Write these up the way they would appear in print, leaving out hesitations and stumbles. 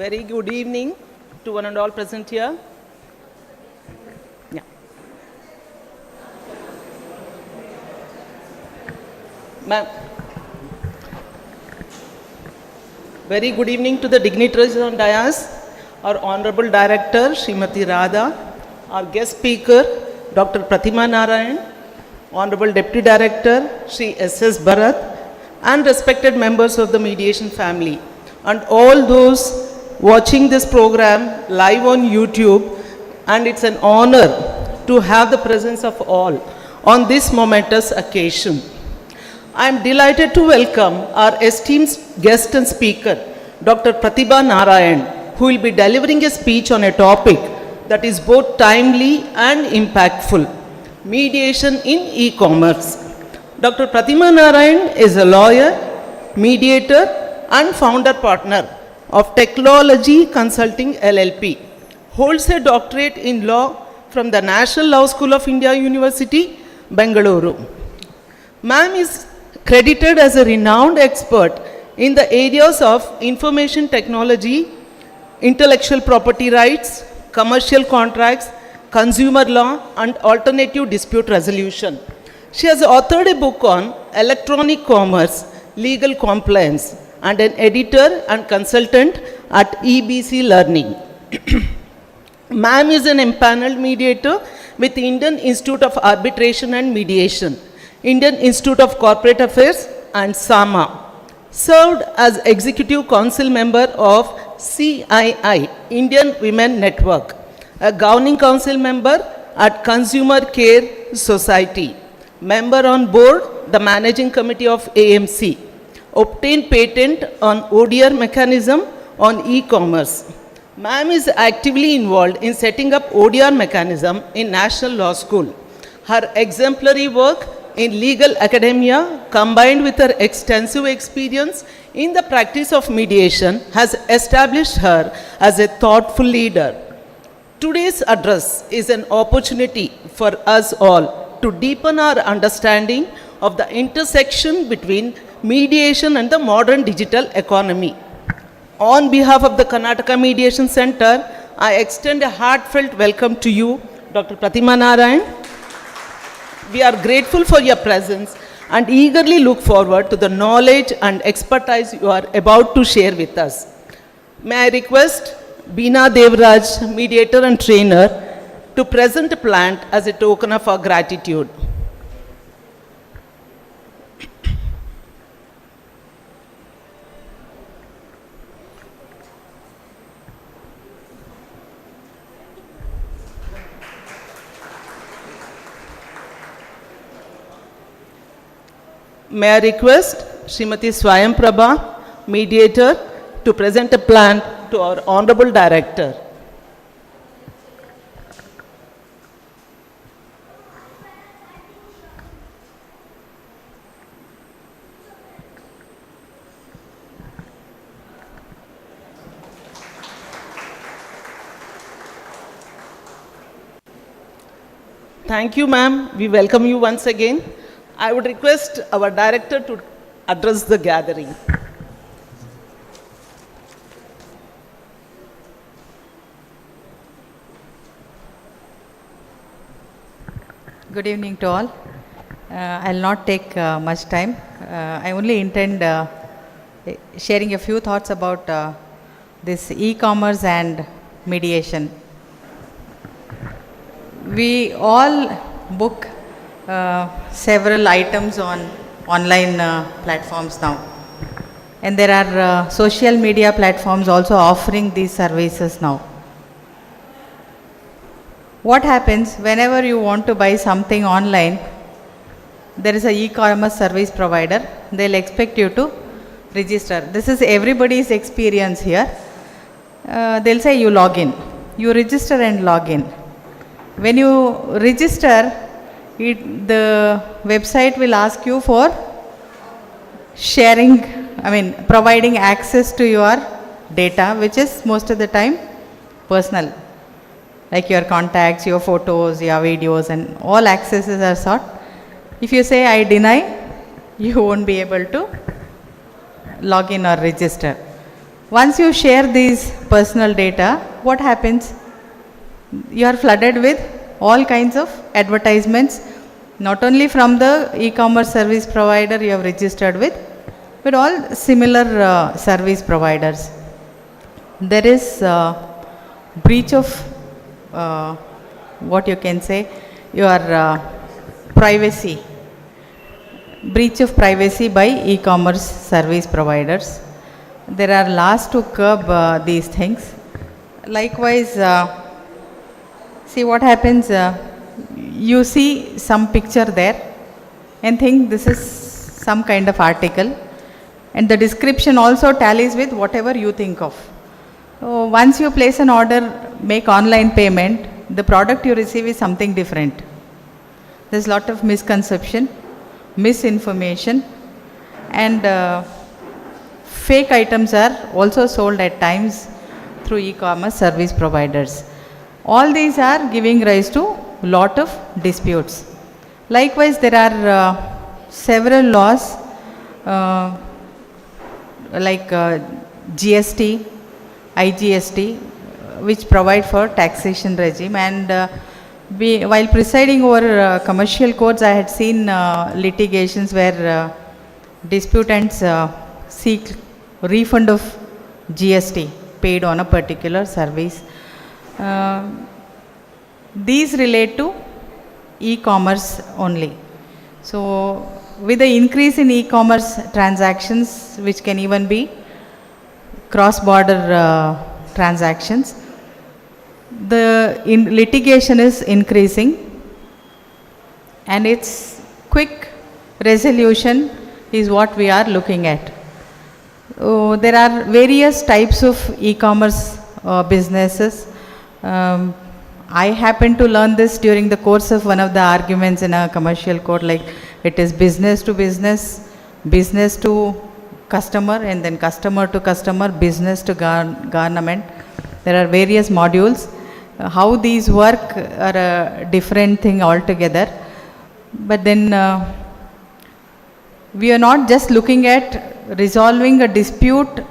Very good evening to one and all present here. Yeah. Ma'am. Very good evening to the dignitaries on dais, our Honorable Director, Srimati Radha, our guest speaker, Dr. Pratima Narayan, Honorable Deputy Director, Sri S.S. Bharat, and respected members of the mediation family, and all those watching this program live on YouTube. And it's an honor to have the presence of all on this momentous occasion. I am delighted to welcome our esteemed guest and speaker, Dr. Pratima Narayan, who will be delivering a speech on a topic that is both timely and impactful: mediation in e-commerce. Dr. Pratima Narayan is a lawyer, mediator, and founder partner of Technology Consulting LLP. Holds a doctorate in law from the National Law School of India University, Bengaluru. Ma'am is credited as a renowned expert in the areas of information technology, intellectual property rights, commercial contracts, consumer law, and alternative dispute resolution. She has authored a book on electronic commerce, legal compliance, and an editor and consultant at EBC Learning. Ma'am is an empaneled mediator with the Indian Institute of Arbitration and Mediation, Indian Institute of Corporate Affairs, and SAMA. Served as Executive Council member of CII, Indian Women Network, a governing council member at Consumer Care Society, member on board the managing committee of AMC, obtained patent on ODR mechanism on e-commerce. Ma'am is actively involved in setting up ODR mechanism in National Law School. Her exemplary work in legal academia, combined with her extensive experience in the practice of mediation, has established her as a thoughtful leader. Today's address is an opportunity for us all to deepen our understanding of the intersection between mediation and the modern digital economy. On behalf of the Karnataka Mediation Center, I extend a heartfelt welcome to you, Dr. Pratima Narayan. We are grateful for your presence and eagerly look forward to the knowledge and expertise you are about to share with us. May I request Beena Devraj, mediator and trainer, to present a plant as a token of our gratitude. May I request Srimati Swayam Prabha, mediator, to present a plant to our Honorable Director. Thank you, ma'am. We welcome you once again. I would request our director to address the gathering. Good evening to all. I'll not take much time. I only intend sharing a few thoughts about this e-commerce and mediation. We all book several items on online platforms now, and there are social media platforms also offering these services now. What happens whenever you want to buy something online? There is an e-commerce service provider. They'll expect you to register. This is everybody's experience here. They'll say you log in, you register and log in. When you register, the website will ask you for providing access to your data, which is most of the time personal, like your contacts, your photos, your videos, and all accesses are sought. If you say I deny, you won't be able to log in or register. Once you share these personal data, what happens? You are flooded with all kinds of advertisements, not only from the e-commerce service provider you have registered with, but all similar service providers. There is breach of what you can say, your privacy, breach of privacy by e-commerce service providers. There are laws to curb these things. Likewise, see what happens, you see some picture there and think this is some kind of article, and the description also tallies with whatever you think of. So once you place an order, make online payment, the product you receive is something different. There's a lot of misconception, misinformation, and fake items are also sold at times through e-commerce service providers. All these are giving rise to lot of disputes. Likewise, there are several laws like GST, IGST, which provide for taxation regime, and while presiding over commercial courts, I had seen litigations where disputants seek refund of GST paid on a particular service. These relate to e-commerce only. So with the increase in e-commerce transactions, which can even be cross-border transactions, the litigation is increasing, and its quick resolution is what we are looking at. There are various types of e-commerce businesses. I happened to learn this during the course of one of the arguments in a commercial court, like it is business to business, business to customer, and then customer to customer, business to government. There are various modules. How these work are a different thing altogether. But then we are not just looking at resolving a dispute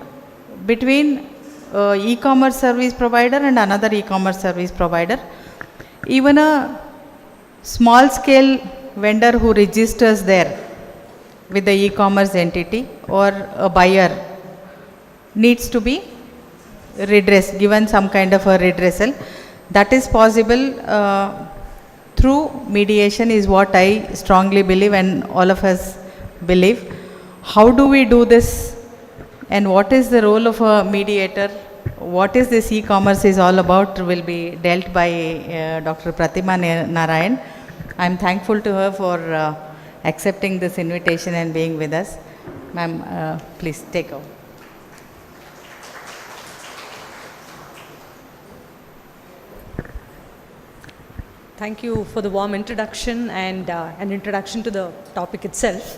between e-commerce service provider and another e-commerce service provider. Even a small scale vendor who registers there with the e-commerce entity or a buyer needs to be redressed, given some kind of a redressal. That is possible through mediation, is what I strongly believe, and all of us believe. How do we do this, and what is the role of a mediator? What is this e-commerce is all about will be dealt by Dr. Pratima Narayan. I am thankful to her for accepting this invitation and being with us. Ma'am, please take over. Thank you for the warm introduction and an introduction to the topic itself.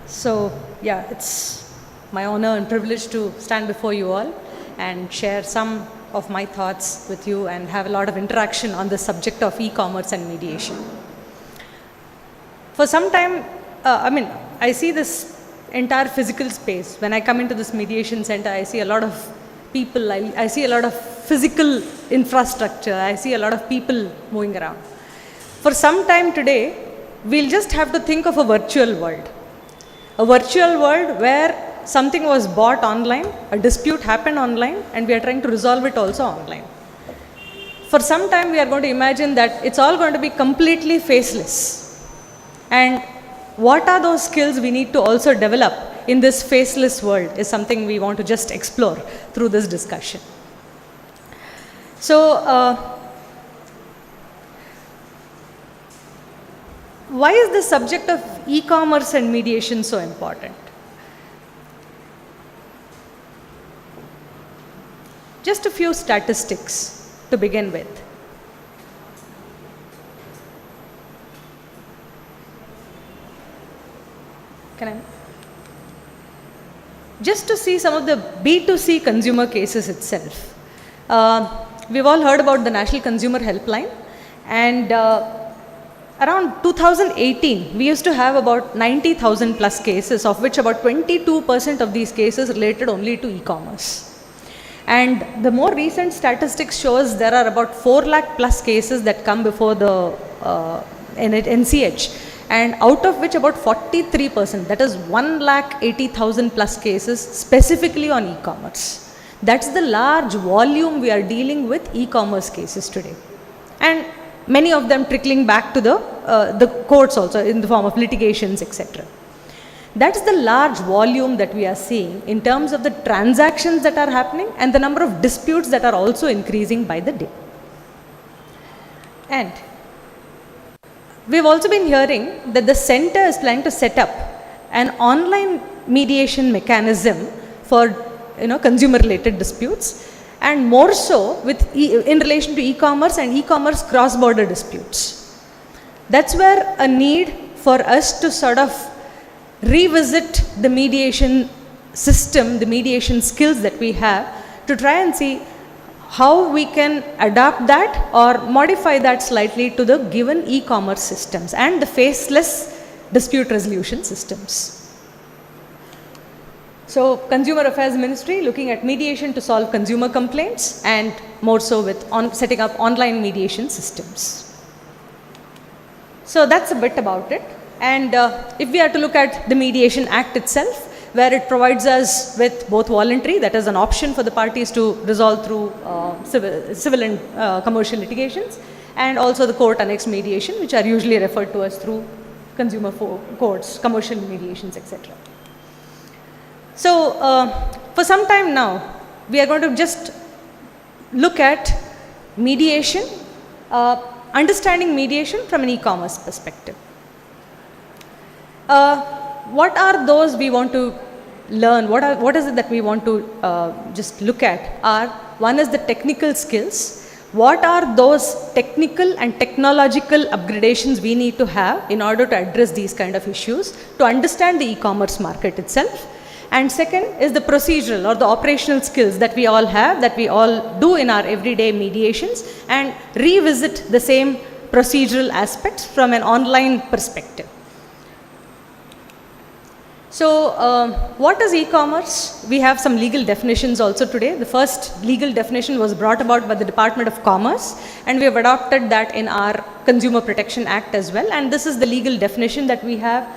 So, yeah, it's my honor and privilege to stand before you all and share some of my thoughts with you and have a lot of interaction on the subject of e-commerce and mediation. For some time, I see this entire physical space. When I come into this mediation center, I see a lot of people, I see a lot of physical infrastructure, I see a lot of people moving around. For some time today, we'll just have to think of a virtual world. A virtual world where something was bought online, a dispute happened online, and we are trying to resolve it also online. For some time, we are going to imagine that it's all going to be completely faceless. And what are those skills we need to also develop in this faceless world is something we want to just explore through this discussion. So, why is the subject of e-commerce and mediation so important? Just a few statistics to begin with. Just to see some of the B2C consumer cases itself. We've all heard about the National Consumer Helpline, and around 2018, we used to have about 90,000 plus cases, of which about 22% of these cases related only to e-commerce. And the more recent statistics shows there are about 4 lakh plus cases that come before the NCH, and out of which about 43%, that is 1,80,000 plus cases specifically on e-commerce. That's the large volume we are dealing with e-commerce cases today. And many of them trickling back to the courts also in the form of litigations, etc. That's the large volume that we are seeing in terms of the transactions that are happening and the number of disputes that are also increasing by the day. And we've also been hearing that the center is planning to set up an online mediation mechanism for consumer related disputes, and more so in relation to e-commerce and e-commerce cross-border disputes. That's where a need for us to sort of revisit the mediation system, the mediation skills that we have, to try and see how we can adapt that or modify that slightly to the given e-commerce systems and the faceless dispute resolution systems. So, Consumer Affairs Ministry looking at mediation to solve consumer complaints, and more so with setting up online mediation systems. So, that's a bit about it. And if we are to look at the Mediation Act itself, where it provides us with both voluntary, that is an option for the parties to resolve through civil and commercial litigations, and also the court annexed mediation, which are usually referred to as through consumer courts, commercial mediations, etc. So, for some time now, we are going to just look at mediation, understanding mediation from an e-commerce perspective. What are those we want to learn? What is it that we want to just look at? One is the technical skills. What are those technical and technological upgradations we need to have in order to address these kind of issues, to understand the e-commerce market itself? And second is the procedural or the operational skills that we all have, that we all do in our everyday mediations, and revisit the same procedural aspects from an online perspective. So, what is e-commerce? We have some legal definitions also today. The first legal definition was brought about by the Department of Commerce, and we have adopted that in our Consumer Protection Act as well. And this is the legal definition that we have.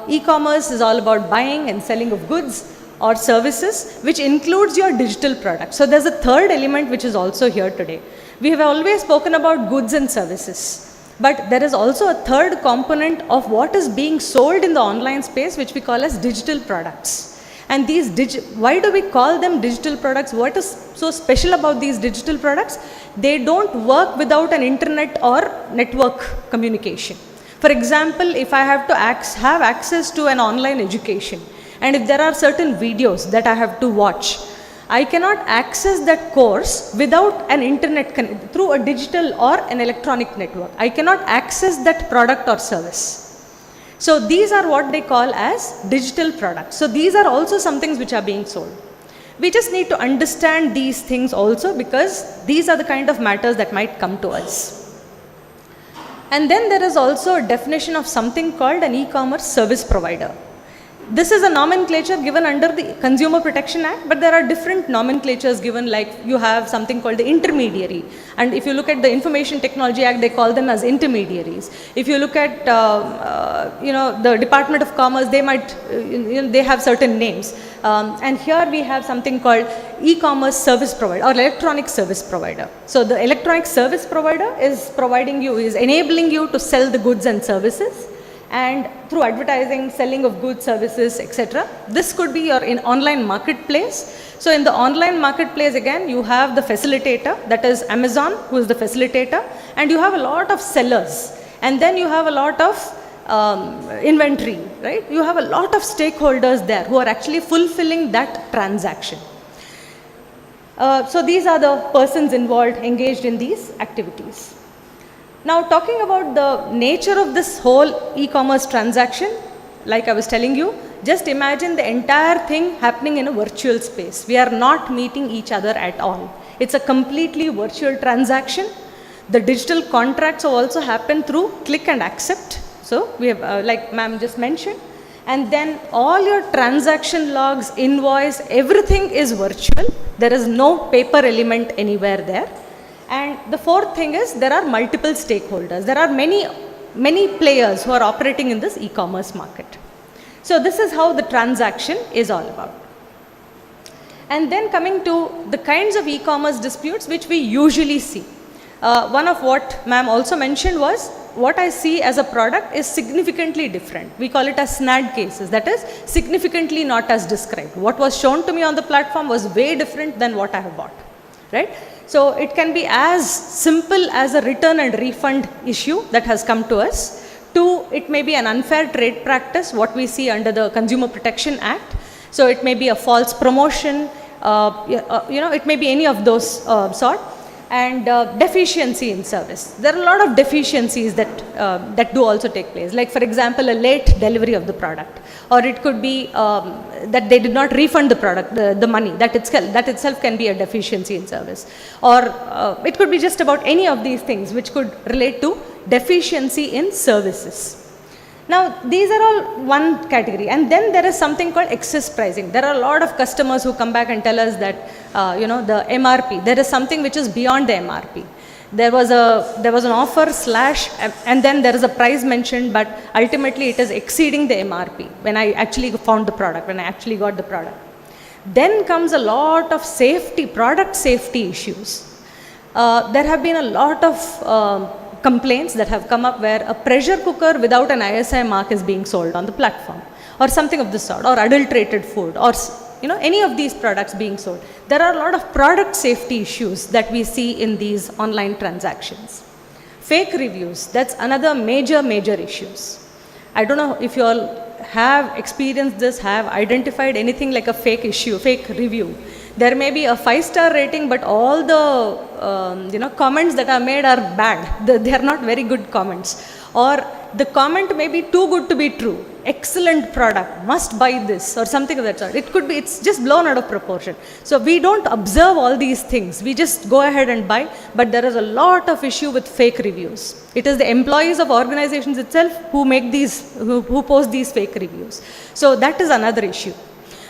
E-commerce is all about buying and selling of goods or services, which includes your digital products. So, there's a third element which is also here today. We have always spoken about goods and services, but there is also a third component of what is being sold in the online space, which we call as digital products. And these why do we call them digital products? What is so special about these digital products? They don't work without an internet or network communication. For example, if I have to have access to an online education, and if there are certain videos that I have to watch, I cannot access that course without an internet through a digital or an electronic network. I cannot access that product or service. So, these are what they call as digital products. So, these are also some things which are being sold. We just need to understand these things also, because these are the kind of matters that might come to us. And then there is also a definition of something called an e-commerce service provider. This is a nomenclature given under the Consumer Protection Act, but there are different nomenclatures given, like you have something called the intermediary, and if you look at the Information Technology Act, they call them as intermediaries. If you look at the Department of Commerce, they might they have certain names, and here we have something called e-commerce service provider or electronic service provider. So the electronic service provider is enabling you to sell the goods and services, and through advertising, selling of goods, services, etc. This could be your online marketplace. So in the online marketplace, again, you have the facilitator, that is Amazon, who is the facilitator, and you have a lot of sellers, and then you have a lot of inventory, right? You have a lot of stakeholders there who are actually fulfilling that transaction. So these are the persons involved, engaged in these activities. Now, talking about the nature of this whole e-commerce transaction, like I was telling you, just imagine the entire thing happening in a virtual space. We are not meeting each other at all. It's a completely virtual transaction. The digital contracts have also happened through click and accept. So we have, like ma'am just mentioned, and then all your transaction logs, invoice, everything is virtual. There is no paper element anywhere there. And the fourth thing is there are multiple stakeholders. There are many players who are operating in this e-commerce market. So this is how the transaction is all about. And then coming to the kinds of e-commerce disputes which we usually see. One of what ma'am also mentioned was, what I see as a product is significantly different. We call it as SNAD cases, that is significantly not as described. What was shown to me on the platform was way different than what I have bought, right? So it can be as simple as a return and refund issue that has come to us, to it may be an unfair trade practice, what we see under the Consumer Protection Act. So it may be a false promotion, it may be any of those sort. And deficiency in service. There are a lot of deficiencies that do also take place. Like for example, a late delivery of the product, or it could be that they did not refund the product, the money. That itself can be a deficiency in service. Or it could be just about any of these things which could relate to deficiency in services. Now, these are all one category, and then there is something called excess pricing. There are a lot of customers who come back and tell us that, the MRP, there is something which is beyond the MRP. There was an offer / and then there is a price mentioned, but ultimately it is exceeding the MRP when I actually found the product, when I actually got the product. Then comes a lot of product safety issues. There have been a lot of complaints that have come up where a pressure cooker without an ISI mark is being sold on the platform, or something of this sort, or adulterated food, or any of these products being sold. There are a lot of product safety issues that we see in these online transactions. Fake reviews, that's another major issues. I don't know if you all have experienced this, have identified anything like a fake review. There may be a 5-star rating, but all the comments that are made are bad. They are not very good comments. Or the comment may be too good to be true. Excellent product, must buy this, or something of that sort. It's just blown out of proportion. So we don't observe all these things. We just go ahead and buy, but there is a lot of issue with fake reviews. It is the employees of organizations itself who who post these fake reviews. So that is another issue.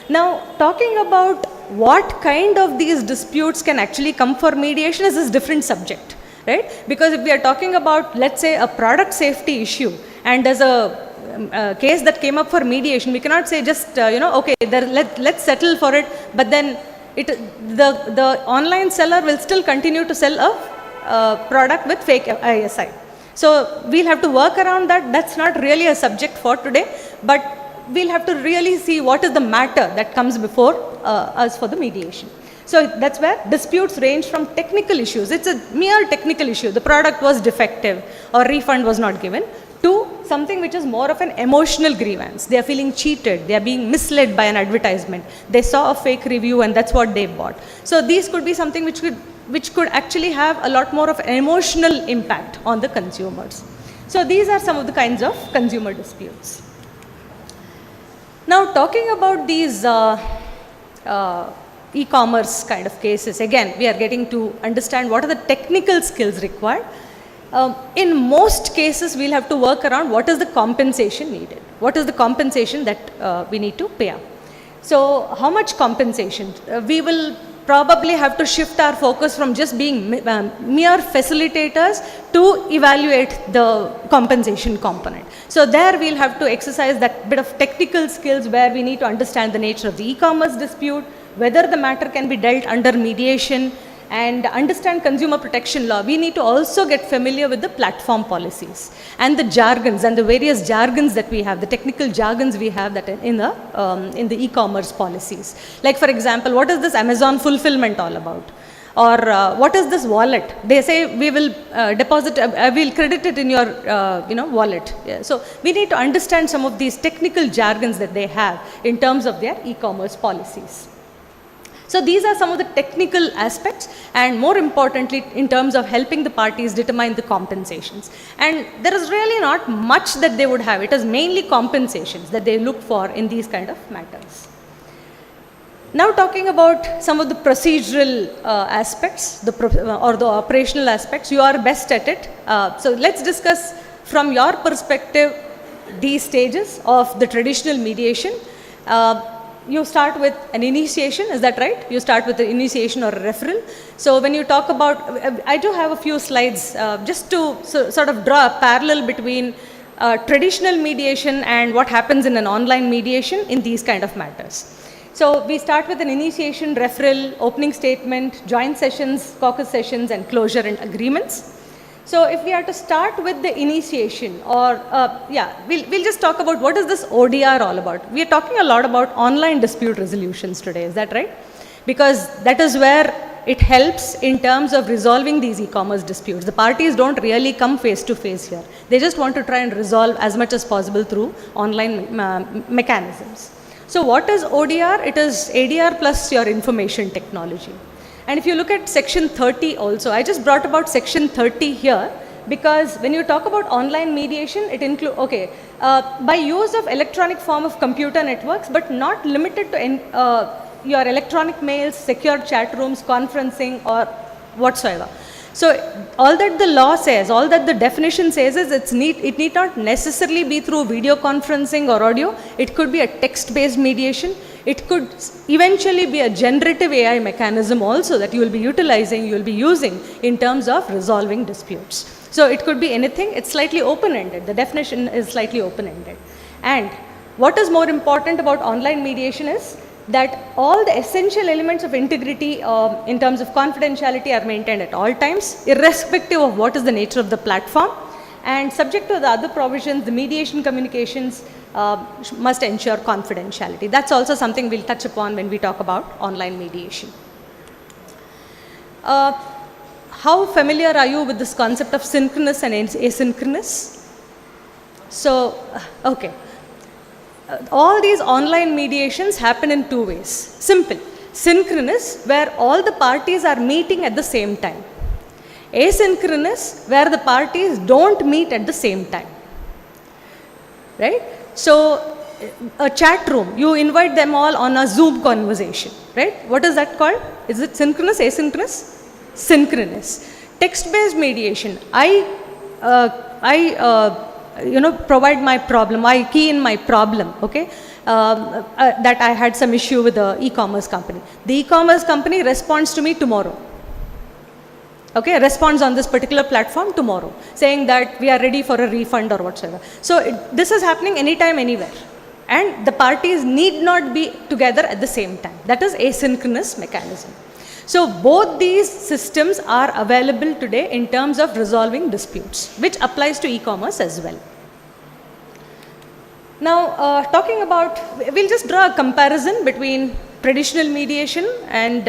Now, talking about what kind of these disputes can actually come for mediation is a different subject, right? Because if we are talking about, let's say, a product safety issue, and there's a case that came up for mediation, we cannot say just, okay, let's settle for it, but then the online seller will still continue to sell a product with fake ISI. So we'll have to work around that. That's not really a subject for today, but we'll have to really see what is the matter that comes before us for the mediation. So that's where disputes range from technical issues. It's a mere technical issue. The product was defective or refund was not given, to something which is more of an emotional grievance. They are feeling cheated. They are being misled by an advertisement. They saw a fake review and that's what they bought. So these could be something which could actually have a lot more of an emotional impact on the consumers. So these are some of the kinds of consumer disputes. Now, talking about these e-commerce kind of cases, again, we are getting to understand what are the technical skills required. In most cases, we'll have to work around what is the compensation needed. What is the compensation that we need to pay up. So, how much compensation? We will probably have to shift our focus from just being mere facilitators to evaluate the compensation component. So there we'll have to exercise that bit of technical skills where we need to understand the nature of the e-commerce dispute, whether the matter can be dealt under mediation, and understand consumer protection law. We need to also get familiar with the platform policies and the jargons and the various jargons that we have, the technical jargons we have that in the e-commerce policies. Like for example, what is this Amazon fulfillment all about? Or what is this wallet? They say we will deposit, we'll credit it in your wallet. Yeah. So we need to understand some of these technical jargons that they have in terms of their e-commerce policies. So these are some of the technical aspects, and more importantly in terms of helping the parties determine the compensations. And there is really not much that they would have. It is mainly compensations that they look for in these kind of matters. Now talking about some of the procedural aspects, or the operational aspects, you are best at it. So let's discuss from your perspective these stages of the traditional mediation. You start with an initiation, is that right? You start with the initiation or a referral. So when you talk about, I do have a few slides just to sort of draw a parallel between traditional mediation and what happens in an online mediation in these kind of matters. So we start with an initiation, referral, opening statement, joint sessions, caucus sessions, and closure and agreements. So if we are to start with the initiation, or we'll just talk about what is this ODR all about. We are talking a lot about online dispute resolutions today, is that right? Because that is where it helps in terms of resolving these e-commerce disputes. The parties don't really come face to face here. They just want to try and resolve as much as possible through online mechanisms. So what is ODR? It is ADR plus your information technology. And if you look at section 30 also, I just brought about section 30 here because when you talk about online mediation, it includes, by use of electronic form of computer networks, but not limited to your electronic mails, secure chat rooms, conferencing, or whatsoever. So all that the law says, all that the definition says is it need not necessarily be through video conferencing or audio. It could be a text-based mediation. It could eventually be a generative AI mechanism also that you will be utilizing, you will be using in terms of resolving disputes. So it could be anything. It's slightly open-ended. The definition is slightly open-ended. And what is more important about online mediation is that all the essential elements of integrity in terms of confidentiality are maintained at all times, irrespective of what is the nature of the platform. And subject to the other provisions, the mediation communications must ensure confidentiality. That's also something we'll touch upon when we talk about online mediation. How familiar are you with this concept of synchronous and asynchronous? So, all these online mediations happen in two ways. Simple. Synchronous, where all the parties are meeting at the same time. Asynchronous, where the parties don't meet at the same time. Right? So, a chat room, you invite them all on a Zoom conversation. Right? What is that called? Is it synchronous, asynchronous? Synchronous. Text-based mediation. Provide my problem, I key in my problem, that I had some issue with the e-commerce company. The e-commerce company responds to me tomorrow. Responds on this particular platform tomorrow, saying that we are ready for a refund or whatsoever. So this is happening anytime, anywhere. And the parties need not be together at the same time. That is asynchronous mechanism. So both these systems are available today in terms of resolving disputes, which applies to e-commerce as well. Now, talking about, we'll just draw a comparison between traditional mediation and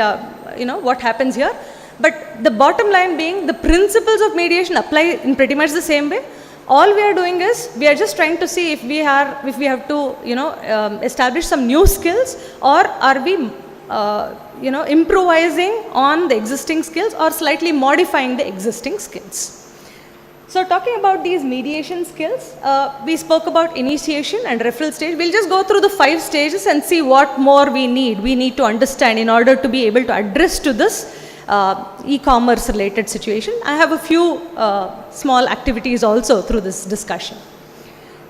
what happens here. But the bottom line being, the principles of mediation apply in pretty much the same way. All we are doing is, we are just trying to see if we have to, establish some new skills, or are we improvising on the existing skills or slightly modifying the existing skills. So talking about these mediation skills, we spoke about initiation and referral stage. We'll just go through the 5 stages and see what more we need to understand in order to be able to address to this e-commerce related situation. I have a few small activities also through this discussion.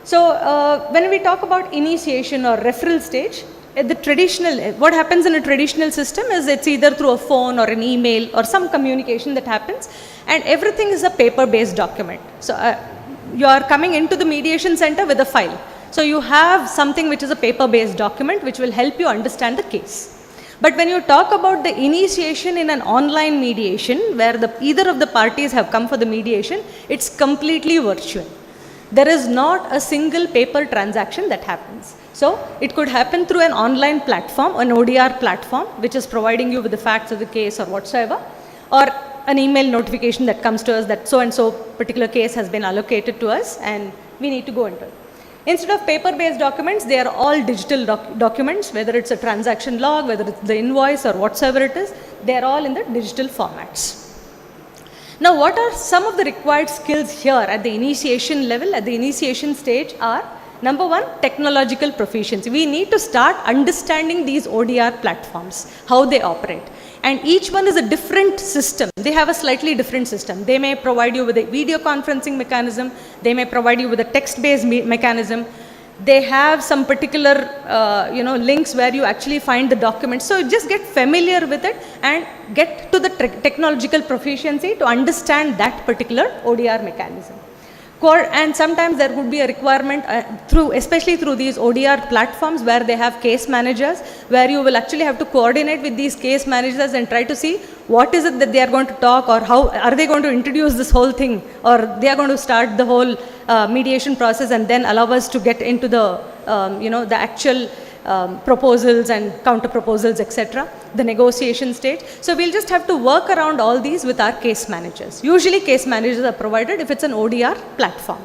So when we talk about initiation or referral stage, what happens in a traditional system is it's either through a phone or an email or some communication that happens, and everything is a paper-based document. So you are coming into the mediation center with a file. So you have something which is a paper-based document which will help you understand the case. But when you talk about the initiation in an online mediation where either of the parties have come for the mediation, it's completely virtual. There is not a single paper transaction that happens. So it could happen through an online platform, an ODR platform, which is providing you with the facts of the case or whatsoever, or an email notification that comes to us that so and so particular case has been allocated to us and we need to go into it. Instead of paper-based documents, they are all digital documents, whether it's a transaction log, whether it's the invoice or whatsoever it is, they are all in the digital formats. Now, what are some of the required skills here at the initiation level, at the initiation stage are Number one, technological proficiency. We need to start understanding these ODR platforms, how they operate. And each one is a different system. They have a slightly different system. They may provide you with a video conferencing mechanism. They may provide you with a text-based mechanism. They have some particular, links where you actually find the documents. So just get familiar with it and get to the technological proficiency to understand that particular ODR mechanism. And sometimes there would be a requirement especially through these ODR platforms where they have case managers, where you will actually have to coordinate with these case managers and try to see what is it that they are going to talk, or how are they going to introduce this whole thing, or they are going to start the whole mediation process and then allow us to get into the, the actual proposals and counter proposals, etc., the negotiation stage. So we'll just have to work around all these with our case managers. Usually case managers are provided if it's an ODR platform.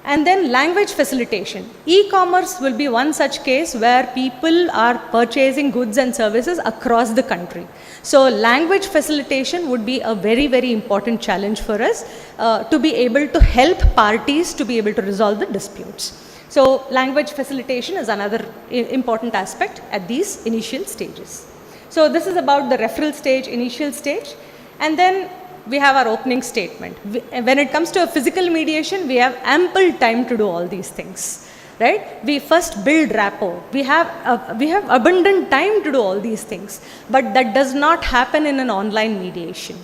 And then language facilitation. E-commerce will be one such case where people are purchasing goods and services across the country. So language facilitation would be a very, very important challenge for us to be able to help parties to be able to resolve the disputes. So language facilitation is another important aspect at these initial stages. So this is about the referral stage, initial stage. And then we have our opening statement. When it comes to a physical mediation, we have ample time to do all these things, right? We first build rapport. We have abundant time to do all these things, but that does not happen in an online mediation.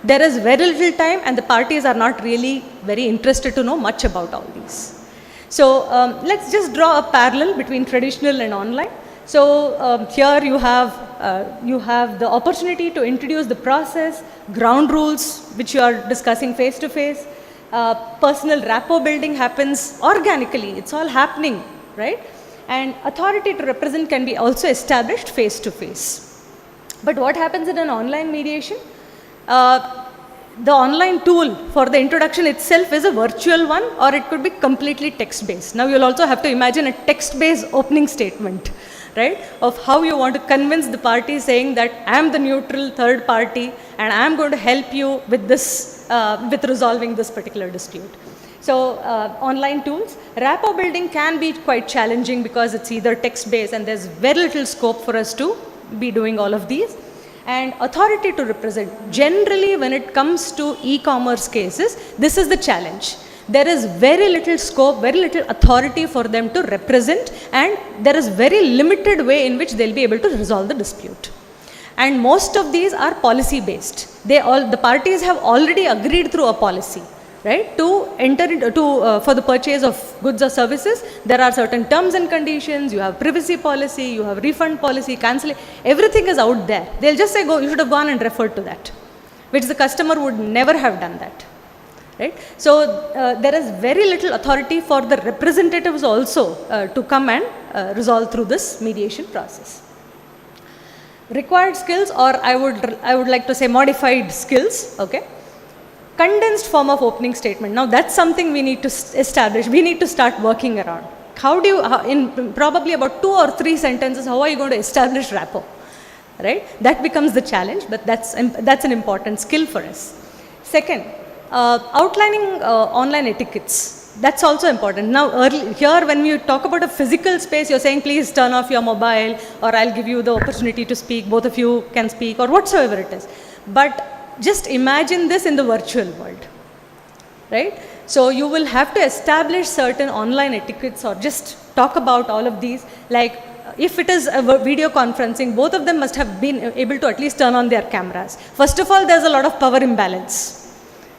There is very little time and the parties are not really very interested to know much about all these. So let's just draw a parallel between traditional and online. So here you have the opportunity to introduce the process, ground rules which you are discussing face to face. Personal rapport building happens organically. It's all happening, right? And authority to represent can be also established face to face. But what happens in an online mediation? The online tool for the introduction itself is a virtual one, or it could be completely text-based. Now you'll also have to imagine a text-based opening statement, right, of how you want to convince the party, saying that I am the neutral third party and I am going to help you with this, with resolving this particular dispute. So online tools, rapport building can be quite challenging because it's either text-based and there's very little scope for us to be doing all of these. And authority to represent. Generally, when it comes to e-commerce cases, this is the challenge. There is very little scope, very little authority for them to represent, and there is very limited way in which they'll be able to resolve the dispute. And most of these are policy based. The parties have already agreed through a policy, right, to enter into, for the purchase of goods or services. There are certain terms and conditions, you have privacy policy, you have refund policy, cancellation, everything is out there. They'll just say, go, you should have gone and referred to that, which the customer would never have done that, right? So there is very little authority for the representatives also to come and resolve through this mediation process. Required skills, or I would like to say modified skills, okay? Condensed form of opening statement. Now that's something we need to establish. We need to start working around. How do you, in probably about 2 or 3 sentences, how are you going to establish rapport, right? That becomes the challenge, but that's an important skill for us. Second, outlining online etiquettes. That's also important. Now here when we talk about a physical space, you're saying please turn off your mobile, or I'll give you the opportunity to speak, both of you can speak, or whatsoever it is. But just imagine this in the virtual world, right? So you will have to establish certain online etiquettes, or just talk about all of these. Like if it is a video conferencing, both of them must have been able to at least turn on their cameras. First of all, there's a lot of power imbalance,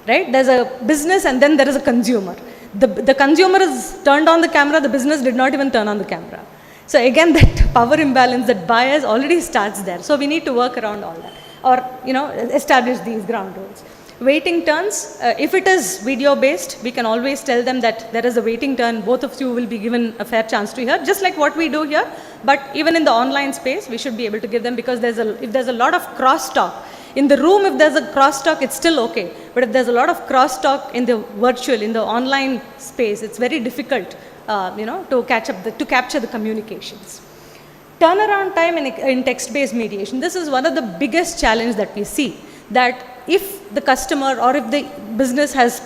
right? There's a business and then there is a consumer. The consumer is turned on the camera, the business did not even turn on the camera. So again, that power imbalance, that bias already starts there. So we need to work around all that, or establish these ground rules. Waiting turns, if it is video based, we can always tell them that there is a waiting turn, both of you will be given a fair chance to hear, just like what we do here. But even in the online space, we should be able to give them, because if there's a lot of crosstalk in the room, if there's a crosstalk, it's still okay. But if there's a lot of crosstalk in the virtual, in the online space, it's very difficult to capture the communications. Turnaround time in text-based mediation. This is one of the biggest challenges that we see, that if the customer or if the business has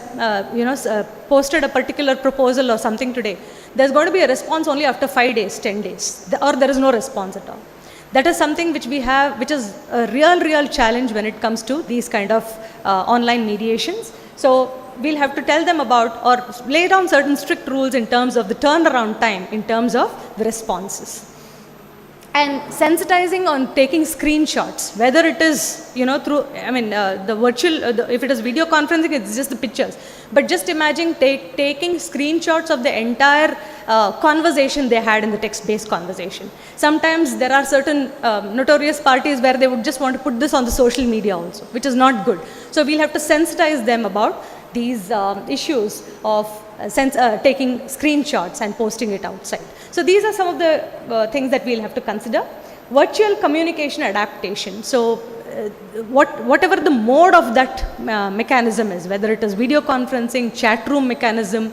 posted a particular proposal or something today, there's going to be a response only after 5 days, 10 days, or there is no response at all. That is something which we have, which is a real challenge when it comes to these kind of online mediations. So we'll have to tell them about or lay down certain strict rules in terms of the turnaround time, in terms of the responses. And sensitizing on taking screenshots, whether it is, through, the virtual, if it is video conferencing, it's just the pictures. But just imagine taking screenshots of the entire conversation they had in the text-based conversation. Sometimes there are certain notorious parties where they would just want to put this on the social media also, which is not good. So we'll have to sensitize them about these issues of taking screenshots and posting it outside. So these are some of the things that we'll have to consider. Virtual communication adaptation. So whatever the mode of that mechanism is, whether it is video conferencing, chat room mechanism,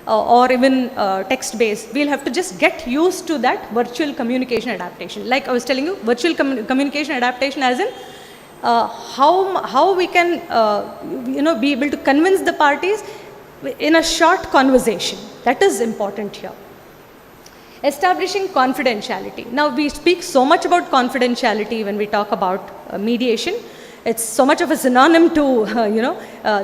or even text-based, we'll have to just get used to that virtual communication adaptation. Like I was telling you, virtual communication adaptation as in how we can be able to convince the parties in a short conversation. That is important here. Establishing confidentiality. Now we speak so much about confidentiality when we talk about mediation. It's so much of a synonym to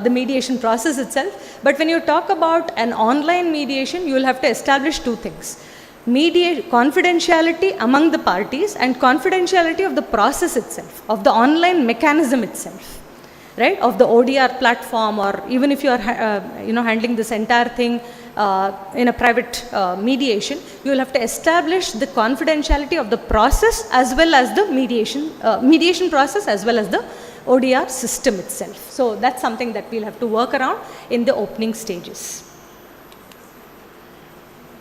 the mediation process itself. But when you talk about an online mediation, you will have to establish two things: confidentiality among the parties and confidentiality of the process itself, of the online mechanism itself, right? Of the ODR platform, or even if you are handling this entire thing in a private mediation, you will have to establish the confidentiality of the process as well as the mediation process as well as the ODR system itself. So that's something that we'll have to work around in the opening stages.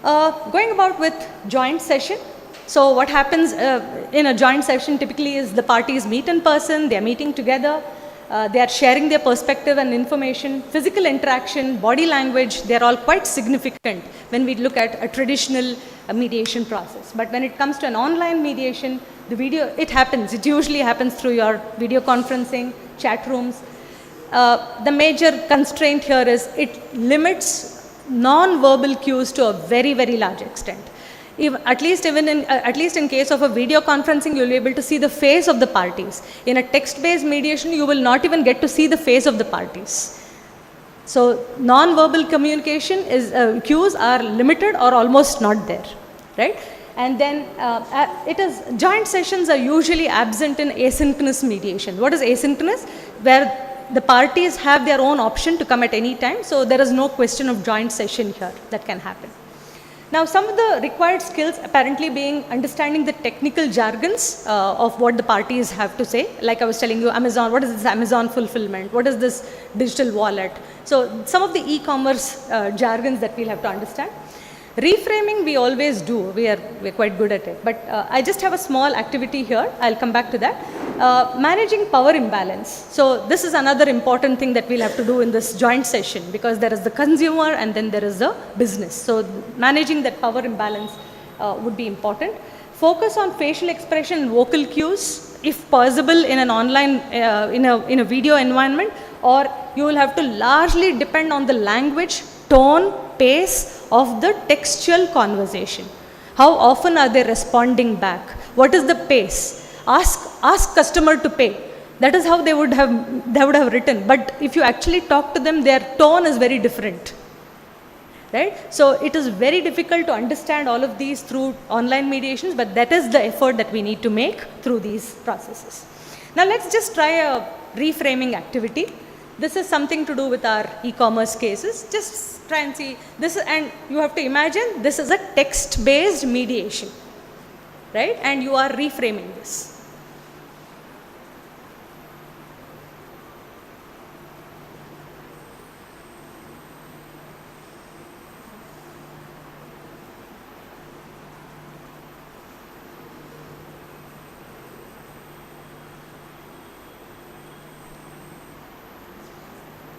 Going about with joint session. So what happens in a joint session typically is the parties meet in person, they are meeting together, they are sharing their perspective and information, physical interaction, body language, they are all quite significant when we look at a traditional mediation process. But when it comes to an online mediation, the video, it usually happens through your video conferencing, chat rooms. The major constraint here is it limits non-verbal cues to a very large extent. At least in case of a video conferencing, you'll be able to see the face of the parties. In a text-based mediation, you will not even get to see the face of the parties. So non-verbal communication cues are limited or almost not there, right? And then joint sessions are usually absent in asynchronous mediation. What is asynchronous? Where the parties have their own option to come at any time, so there is no question of joint session here that can happen. Now, some of the required skills apparently being understanding the technical jargons of what the parties have to say. Like I was telling you, Amazon, what is this Amazon fulfillment? What is this digital wallet? So some of the e-commerce jargons that we'll have to understand. Reframing we always do, we're quite good at it, but I just have a small activity here, I'll come back to that. Managing power imbalance. So this is another important thing that we'll have to do in this joint session, because there is the consumer and then there is the business. So managing that power imbalance would be important. Focus on facial expression and vocal cues, if possible in an online, in a video environment, or you will have to largely depend on the language, tone, pace of the textual conversation. How often are they responding back? What is the pace? Ask customer to pay. That is how they would have written. But if you actually talk to them, their tone is very different, right? So it is very difficult to understand all of these through online mediations, but that is the effort that we need to make through these processes. Now let's just try a reframing activity. This is something to do with our e-commerce cases. Just try and see this, and you have to imagine this is a text-based mediation, right? And you are reframing this.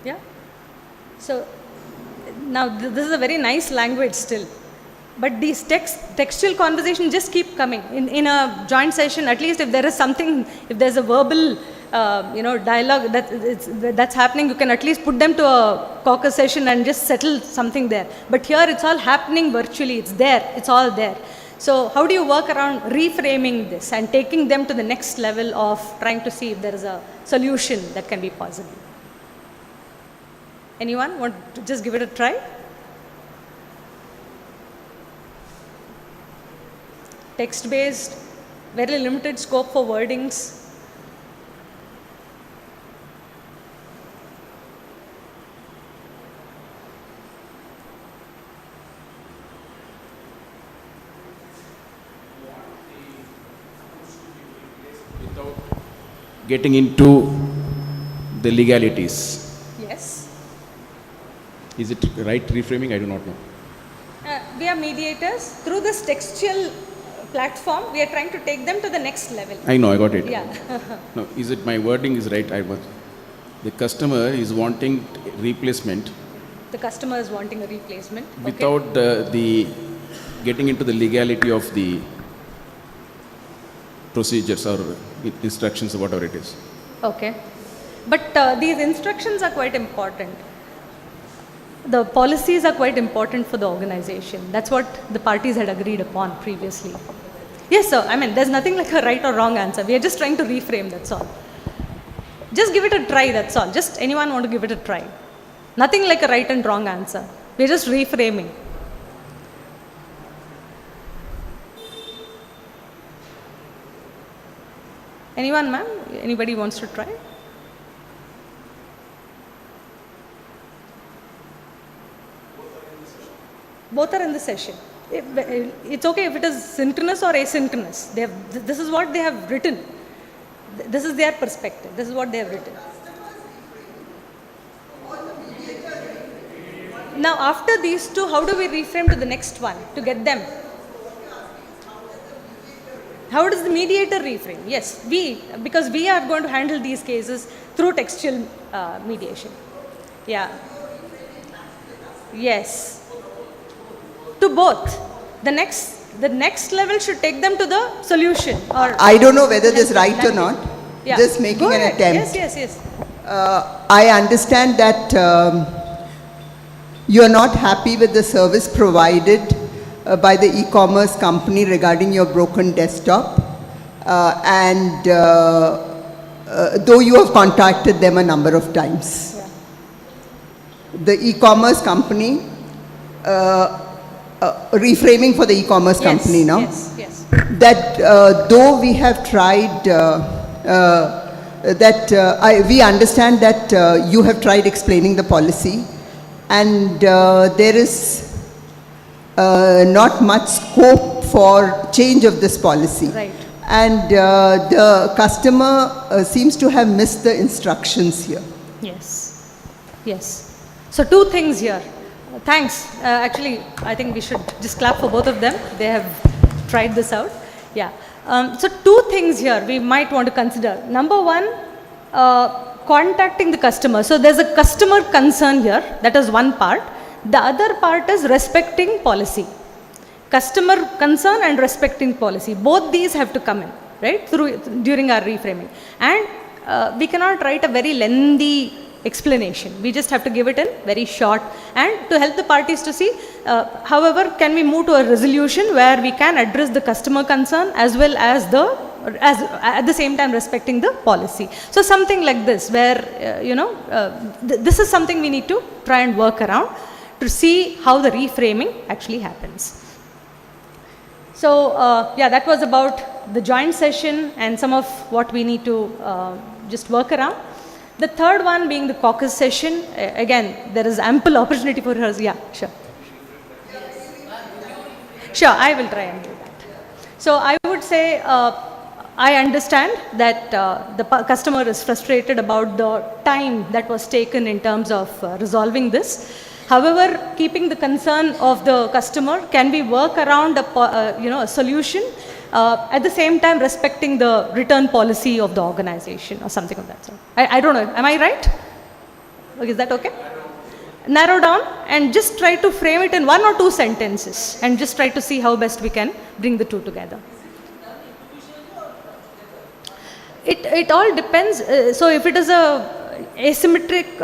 Yeah. So now this is a very nice language still, but these textual conversations just keep coming in a joint session. At least if there is something, if there's a verbal dialogue that's happening, you can at least put them to a caucus session and just settle something there. But here it's all happening virtually, it's there, it's all there. So how do you work around reframing this and taking them to the next level of trying to see if there is a solution that can be possible? Anyone want to just give it a try? Text-based, very limited scope for wordings. Without getting into the legalities. Yes. Is it right reframing? I do not know. We are mediators. Through this textual platform, we are trying to take them to the next level. I know, I got it. Yeah. No, is it my wording is right? The customer is wanting replacement The customer is wanting a replacement. without the getting into the legality of the procedures or instructions or whatever it is. Okay. But these instructions are quite important. The policies are quite important for the organization. That's what the parties had agreed upon previously. Yes, sir. I mean, there's nothing like a right or wrong answer. We are just trying to reframe, that's all. Just give it a try, that's all. Just anyone want to give it a try. Nothing like a right and wrong answer. We're just reframing. Anyone, ma'am? Anybody wants to try? Both are in the session. It's okay if it is synchronous or asynchronous. This is what they have written. This is their perspective. This is what they have written. Now, after these two, how do we reframe to the next one to get them? How does the mediator reframe? Yes, because we are going to handle these cases through textual mediation. Yeah. Yes. To both. The next level should take them to the solution. Or I don't know whether this is right or not. Yeah. Just making Go an ahead. attempt. Yes. I understand that you are not happy with the service provided by the e-commerce company regarding your broken desktop, and though you have contacted them a number of times. Yeah. The e-commerce company, reframing for the e-commerce company now, Yes. that though we have tried, we understand that you have tried explaining the policy, and there is not much scope for change of this policy. Right. And the customer seems to have missed the instructions here. Yes. So two things here. Thanks. Actually, I think we should just clap for both of them. They have tried this out. Yeah. So two things here we might want to consider. Number one, contacting the customer. So there's a customer concern here. That is one part. The other part is respecting policy. Customer concern and respecting policy. Both these have to come in, right, during our reframing. And we cannot write a very lengthy explanation. We just have to give it in very short, and to help the parties to see, however, can we move to a resolution where we can address the customer concern as well as at the same time respecting the policy. So something like this, where this is something we need to try and work around to see how the reframing actually happens. So that was about the joint session and some of what we need to just work around. The third one being the caucus session. Again, there is ample opportunity for her. Yeah, sure. Sure, I will try and do that. So I would say, I understand that the customer is frustrated about the time that was taken in terms of resolving this. However, keeping the concern of the customer, can we work around a solution at the same time respecting the return policy of the organization or something of that sort? I don't know. Am I right? Okay, is that okay? Narrow down and just try to frame it in 1 or 2 sentences and just try to see how best we can bring the two together. it all depends. So if it is a asymmetric,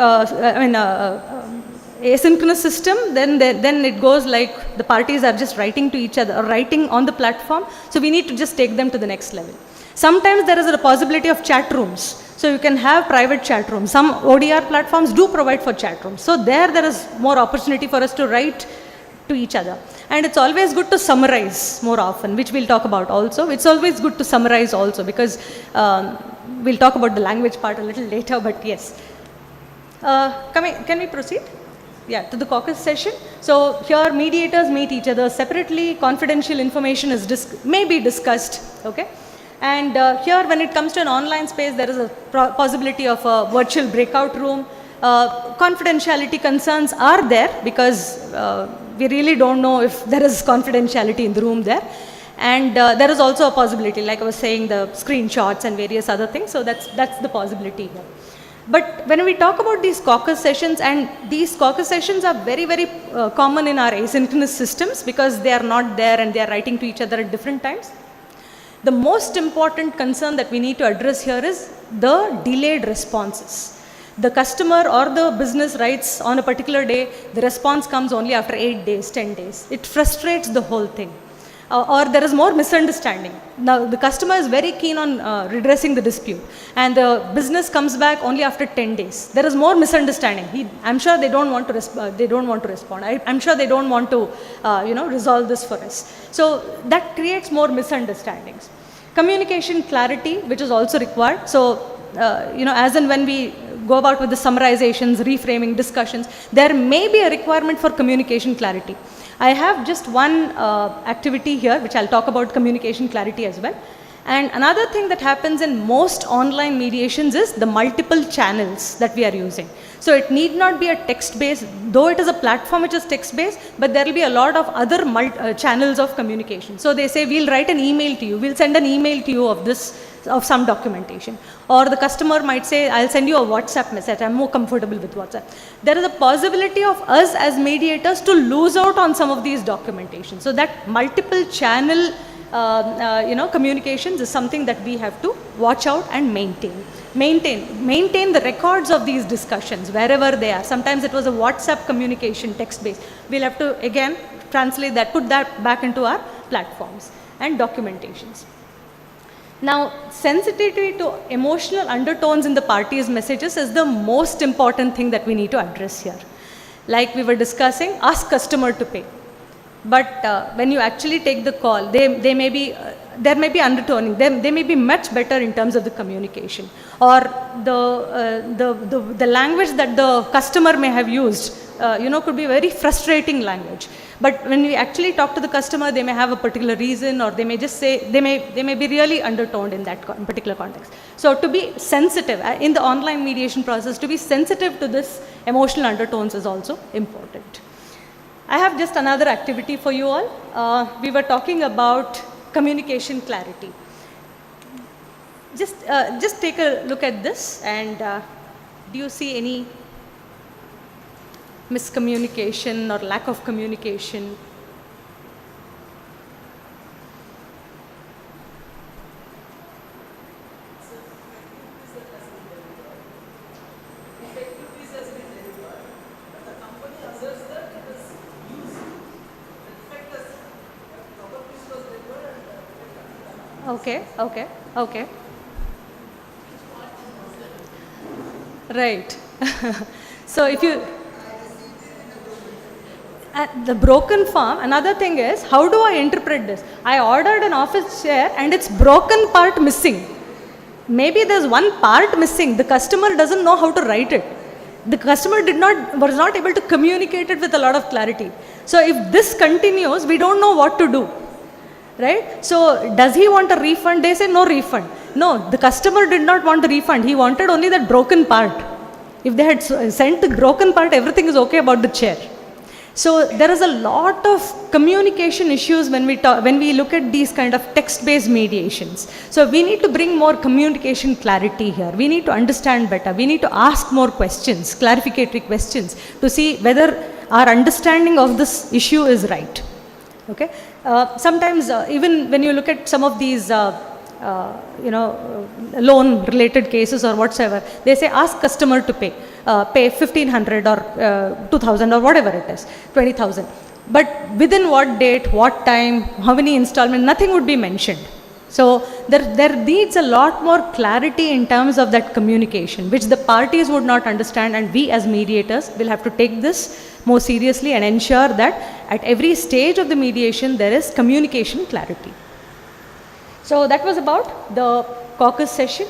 asynchronous system, then it goes like the parties are just writing to each other or writing on the platform. So we need to just take them to the next level. Sometimes there is a possibility of chat rooms. So you can have private chat rooms. Some ODR platforms do provide for chat rooms. So there is more opportunity for us to write to each other. And it's always good to summarize more often, which we'll talk about also. It's always good to summarize also, because we'll talk about the language part a little later, but yes. Can we proceed? Yeah, to the caucus session. So here mediators meet each other separately. Confidential information is may be discussed, okay? And here when it comes to an online space, there is a possibility of a virtual breakout room. Confidentiality concerns are there, because we really don't know if there is confidentiality in the room there. And there is also a possibility, like I was saying, the screenshots and various other things. So that's the possibility here. But when we talk about these caucus sessions, and these caucus sessions are very, very common in our asynchronous systems, because they are not there and they are writing to each other at different times. The most important concern that we need to address here is the delayed responses. The customer or the business writes on a particular day, the response comes only after 8 days, 10 days. It frustrates the whole thing. Or there is more misunderstanding. Now the customer is very keen on redressing the dispute, and the business comes back only after 10 days. There is more misunderstanding. I'm sure they don't want to respond. I'm sure they don't want to resolve this for us. So that creates more misunderstandings. Communication clarity, which is also required. So as and when we go about with the summarizations, reframing, discussions, there may be a requirement for communication clarity. I have just one activity here, which I'll talk about communication clarity as well. And another thing that happens in most online mediations is the multiple channels that we are using. So it need not be a text-based, though it is a platform which is text-based, but there will be a lot of other channels of communication. So they say, we'll write an email to you, we'll send an email to you of some documentation. Or the customer might say, I'll send you a WhatsApp message, I'm more comfortable with WhatsApp. There is a possibility of us as mediators to lose out on some of these documentation. So that multiple channel communications is something that we have to watch out and maintain. Maintain the records of these discussions wherever they are. Sometimes it was a WhatsApp communication, text-based. We'll have to again translate that, put that back into our platforms and documentations. Now, sensitivity to emotional undertones in the parties' messages is the most important thing that we need to address here. Like we were discussing, ask customer to pay. But when you actually take the call, there may be undertoning. They may be much better in terms of the communication, or the language that the customer may have used. Could be very frustrating language. But when we actually talk to the customer, they may have a particular reason, or they may just say, they may be really undertoned in that particular context. So to be sensitive in the online mediation process, to be sensitive to this emotional undertones is also important. I have just another activity for you all. We were talking about communication clarity. Just take a look at this, and do you see any miscommunication or lack of communication? Okay. Right. So if you the broken form, another thing is, how do I interpret this? I ordered an office chair and it's broken part missing. Maybe there's one part missing. The customer doesn't know how to write it. The customer was not able to communicate it with a lot of clarity. So if this continues, we don't know what to do. Right? So does he want a refund? They say no refund. No, the customer did not want the refund. He wanted only that broken part. If they had sent the broken part, everything is okay about the chair. So there is a lot of communication issues when we look at these kind of text-based mediations. So we need to bring more communication clarity here. We need to understand better. We need to ask more questions, clarificatory questions, to see whether our understanding of this issue is right. Okay. Sometimes even when you look at some of these loan related cases or whatsoever, they say ask customer to pay 1500 or 2000 or whatever it is, 20,000. But within what date, what time, how many installments, nothing would be mentioned. So there needs a lot more clarity in terms of that communication, which the parties would not understand, and we as mediators will have to take this more seriously and ensure that at every stage of the mediation there is communication clarity. So that was about the caucus session.